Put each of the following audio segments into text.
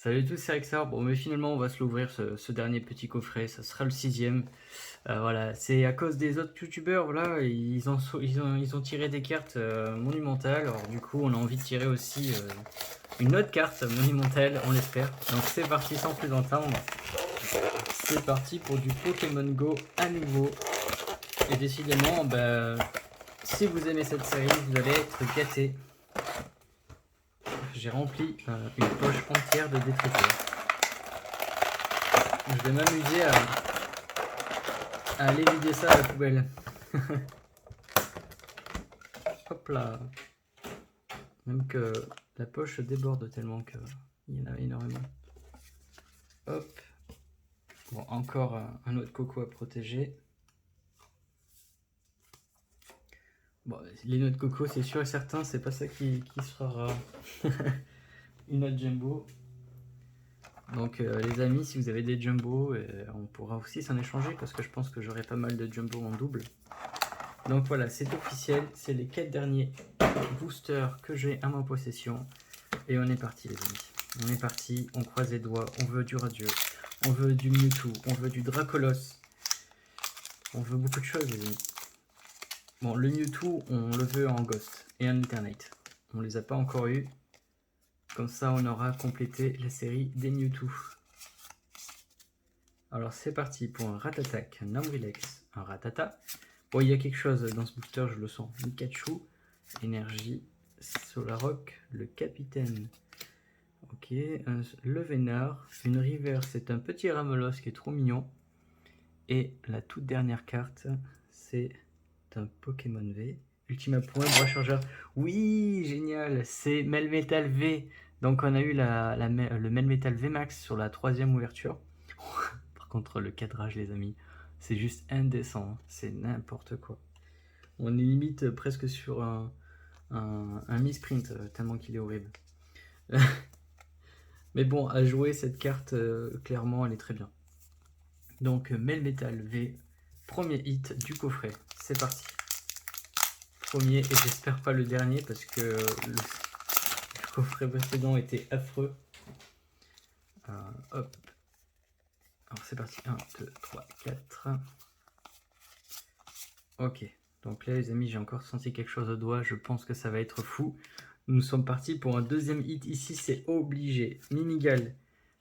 Salut à tous, c'est Rexar. Bon, mais finalement, on va se l'ouvrir ce dernier petit coffret. Ça sera le 6e. Voilà, c'est à cause des autres youtubeurs. Voilà, ils ont tiré des cartes monumentales. Alors, du coup, on a envie de tirer aussi une autre carte monumentale, on l'espère. Donc, c'est parti sans plus attendre. C'est parti pour du Pokémon Go à nouveau. Et décidément, bah, si vous aimez cette série, vous allez être gâtés. J'ai rempli une poche entière de détritus. Je vais m'amuser à aller vider ça à la poubelle. Hop là. Même que la poche déborde tellement qu'il y en a énormément. Hop. Bon, encore un autre coco à protéger. Bon, les noix de coco, c'est sûr et certain, c'est pas ça qui sera rare. Une autre jumbo. Donc les amis, si vous avez des jumbo, on pourra aussi s'en échanger parce que je pense que j'aurai pas mal de jumbo en double. Donc voilà, c'est officiel, c'est les 4 derniers boosters que j'ai à ma possession. Et on est parti les amis. On est parti, on croise les doigts, on veut du Radieux, on veut du Mewtwo, on veut du Dracolos. On veut beaucoup de choses les amis. Bon, le Mewtwo, on le veut en Ghost et en Eternite. On les a pas encore eu. Comme ça, on aura complété la série des Mewtwo. Alors c'est parti pour un Ratatak, un Ambrilex, un Ratata. Bon, il y a quelque chose dans ce booster, je le sens. Pikachu, énergie, Solarock, le capitaine. Ok, le Vénard, une River, c'est un petit Ramelos qui est trop mignon. Et la toute dernière carte, c'est un Pokémon V. Ultima Point, bras chargeur. Oui, génial, c'est Melmetal V. Donc on a eu le Melmetal V Max sur la 3e ouverture. Par contre, le cadrage, les amis, c'est juste indécent. C'est n'importe quoi. On est limite presque sur un misprint, tellement qu'il est horrible. Mais bon, à jouer cette carte, clairement, elle est très bien. Donc, Melmetal V, premier hit du coffret. C'est parti. Premier, et j'espère pas le dernier, parce que le coffret précédent était affreux. Hop. Alors, c'est parti. 1, 2, 3, 4. Ok. Donc là, les amis, j'ai encore senti quelque chose au doigt. Je pense que ça va être fou. Nous sommes partis pour un deuxième hit. Ici, c'est obligé. Mimigal,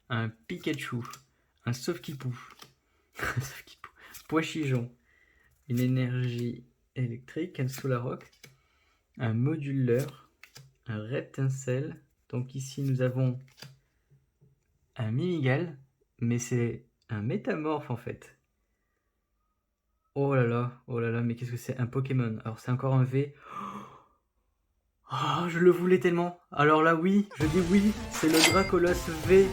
un Pikachu, un Sauf-qui-Pou, Poichijon, une énergie électrique, un Solarock, un moduleur, un Reptincelle. Donc ici, nous avons un Mimigal, mais c'est un métamorphe en fait. Oh là là, mais qu'est-ce que c'est? Un Pokémon. Alors c'est encore un V. Oh, je le voulais tellement. Alors là, oui, je dis oui, c'est le Dracolos V.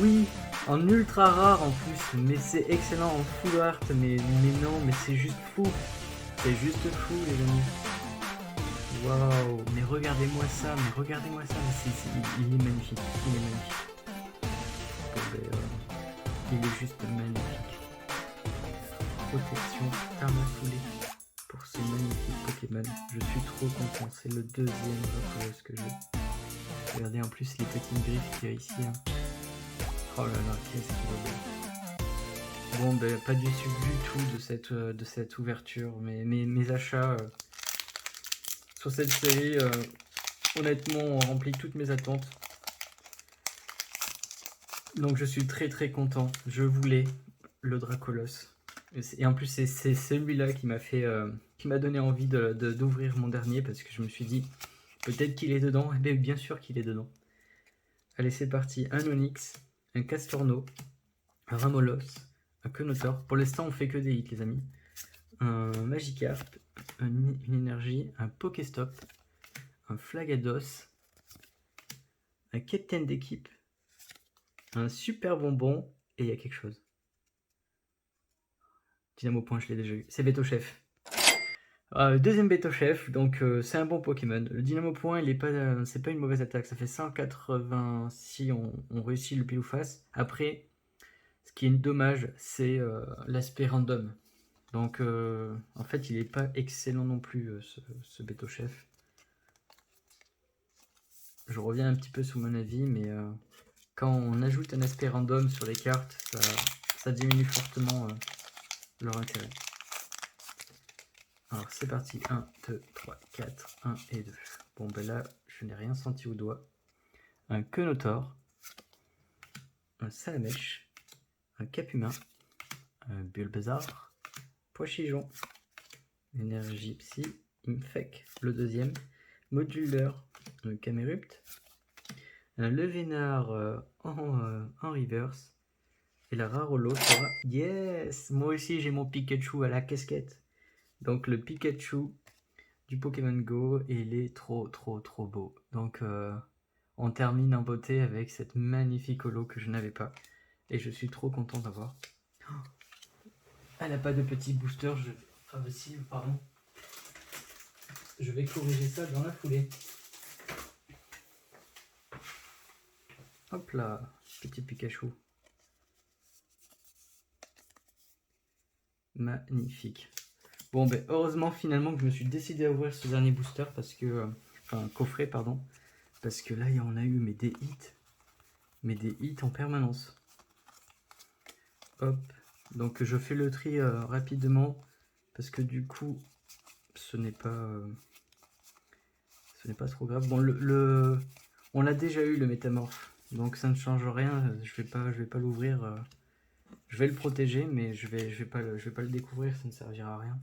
Oui, en ultra rare en plus, mais c'est excellent en full art, mais non, mais c'est juste fou. C'est juste fou, les amis. Waouh, mais regardez-moi ça, mais il est magnifique, il est magnifique. Bon, ben, il est juste magnifique. Protection Thermafoulée pour ce magnifique Pokémon. Je suis trop content, c'est le deuxième Dracolos que j'ai. Regardez en plus les petites griffes qu'il y a ici. Hein. Oh là là, qu'est-ce qu'il est beau. Bon, ben, pas déçu du tout de cette ouverture. Mais mes achats sur cette série, honnêtement, ont rempli toutes mes attentes. Donc je suis très très content. Je voulais le Dracolos. Et en plus, c'est celui-là qui m'a donné envie d'ouvrir mon dernier parce que je me suis dit, peut-être qu'il est dedans. Et bien sûr qu'il est dedans. Allez, c'est parti. Un Onix, un Castorno, un Ramolos, un Quenotor. Pour l'instant, on fait que des hits, les amis. Un Magikarp, une énergie, un Pokéstop, un Flagados, un capitaine d'équipe, un super bonbon, et il y a quelque chose. Dynamo Point, je l'ai déjà eu. C'est Betochef. Deuxième Betochef, donc c'est un bon Pokémon. Le Dynamo Point, c'est pas une mauvaise attaque. Ça fait 180 si on réussit le pile ou face. Après, ce qui est dommage, c'est l'aspect random. Donc, en fait, il n'est pas excellent non plus, ce Betochef. Je reviens un petit peu sur mon avis, mais quand on ajoute un aspect random sur les cartes, ça diminue fortement leur intérêt. Alors c'est parti, 1, 2, 3, 4, 1 et 2. Bon ben là, je n'ai rien senti au doigt. Un Quenotor, un Salamèche, un Capumin, un Bulbazar, Poichigeon, Énergie Psy, Infect, le deuxième, Moduleur, un Camerupt, un Levénard en reverse, et la rare holo sera... Yes! Moi aussi j'ai mon Pikachu à la casquette. Donc le Pikachu du Pokémon Go, et il est trop beau. Donc on termine en beauté avec cette magnifique holo que je n'avais pas. Et je suis trop content d'avoir. Elle n'a pas de petit booster, pardon. Je vais corriger ça dans la foulée. Hop là, petit Pikachu. Magnifique. Bon ben heureusement finalement que je me suis décidé à ouvrir ce dernier booster parce que... enfin coffret pardon. Parce que là on a eu des hits. Mais des hits en permanence. Hop. Donc je fais le tri rapidement. Parce que du coup ce n'est pas trop grave. Bon on a déjà eu le métamorphe. Donc ça ne change rien. Je vais pas l'ouvrir. Je vais le protéger, mais je vais pas le découvrir, ça ne servira à rien.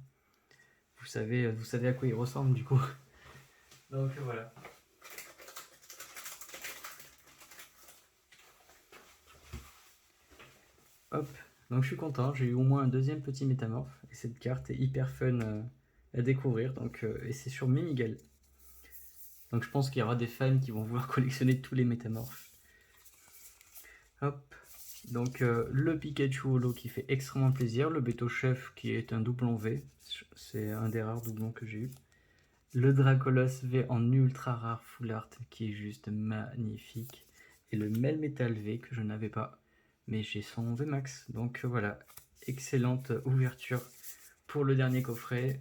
Vous savez à quoi il ressemble du coup. Donc voilà. Hop, donc je suis content, j'ai eu au moins un deuxième petit métamorphe, et cette carte est hyper fun à découvrir, donc, et c'est sur Mimigal. Donc je pense qu'il y aura des fans qui vont vouloir collectionner tous les métamorphes. Hop, donc le Pikachu holo qui fait extrêmement plaisir, le Betochef qui est un doublon V, c'est un des rares doublons que j'ai eu. Le Dracolos V en ultra rare full art qui est juste magnifique. Et le Melmetal V que je n'avais pas, mais j'ai son VMAX. Donc voilà, excellente ouverture pour le dernier coffret.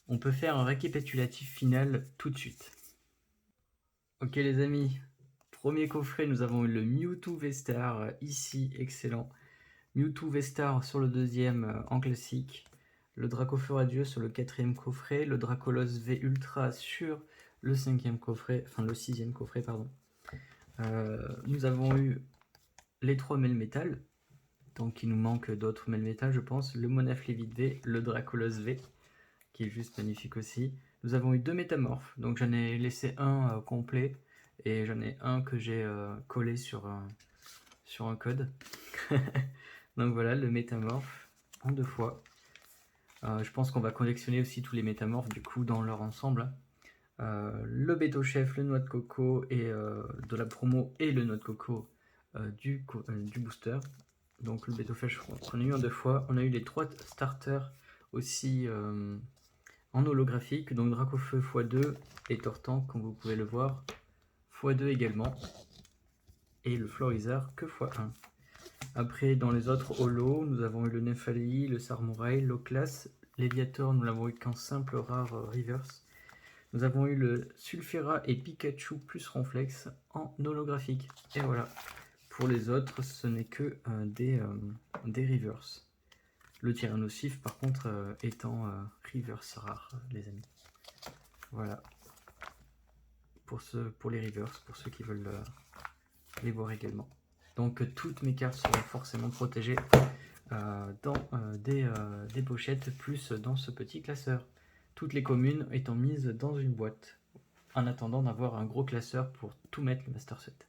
On peut faire un récapitulatif final tout de suite. Ok les amis, premier coffret, nous avons eu le Mewtwo V-Star ici, excellent. Mewtwo V-Star sur le deuxième en classique. Le Dracofeu Radieux sur le quatrième coffret, le Dracolos V Ultra sur le cinquième coffret, enfin le sixième coffret, pardon. Nous avons eu les 3 Melmetal, donc il nous manque d'autres Melmetal je pense, le Monaflévite V, le Dracolos V, qui est juste magnifique aussi. Nous avons eu 2 métamorphes, donc j'en ai laissé un complet, et j'en ai un que j'ai collé sur un code. Donc voilà, le métamorphe en 2 fois. Je pense qu'on va collectionner aussi tous les métamorphes du coup dans leur ensemble. Le Betochef, le noix de coco et de la promo et le noix de coco du booster. Donc le Betochef on a eu en 2 fois. On a eu les 3 starters aussi en holographique. Donc Dracofeu x2 et Tortank comme vous pouvez le voir x2 également. Et le Florizard que x1. Après, dans les autres holos, nous avons eu le Nefali, le Sarmouraï, l'Oclas, l'Eviator, nous l'avons eu qu'en simple rare reverse. Nous avons eu le Sulfera et Pikachu plus Ronflex en holographique. Et voilà. Pour les autres, ce n'est que des reverse. Le Tyrannosif, par contre, étant reverse rare, les amis. Voilà. Pour les reverse, pour ceux qui veulent les voir également. Donc toutes mes cartes seront forcément protégées dans des pochettes, plus dans ce petit classeur. Toutes les communes étant mises dans une boîte, en attendant d'avoir un gros classeur pour tout mettre le Master Set.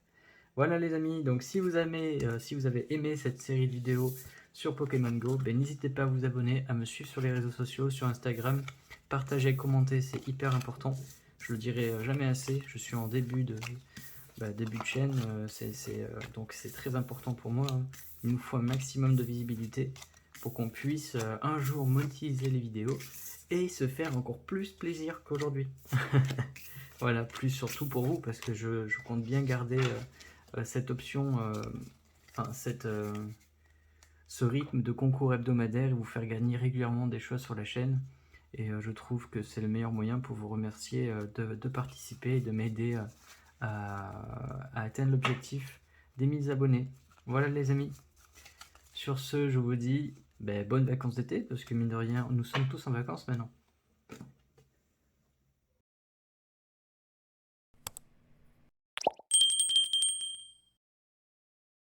Voilà les amis, donc si vous avez aimé cette série de vidéos sur Pokémon Go, n'hésitez pas à vous abonner, à me suivre sur les réseaux sociaux, sur Instagram, partager, commenter, c'est hyper important. Je le dirai jamais assez, je suis en début de chaîne, donc c'est très important pour moi. Hein. Il nous faut un maximum de visibilité pour qu'on puisse un jour monétiser les vidéos et se faire encore plus plaisir qu'aujourd'hui. Voilà, plus surtout pour vous parce que je compte bien garder cette option, ce rythme de concours hebdomadaire et vous faire gagner régulièrement des choses sur la chaîne. Et je trouve que c'est le meilleur moyen pour vous remercier de participer et de m'aider à atteindre l'objectif des 1000 abonnés. Voilà les amis. Sur ce, je vous dis bonnes vacances d'été, parce que mine de rien, nous sommes tous en vacances maintenant.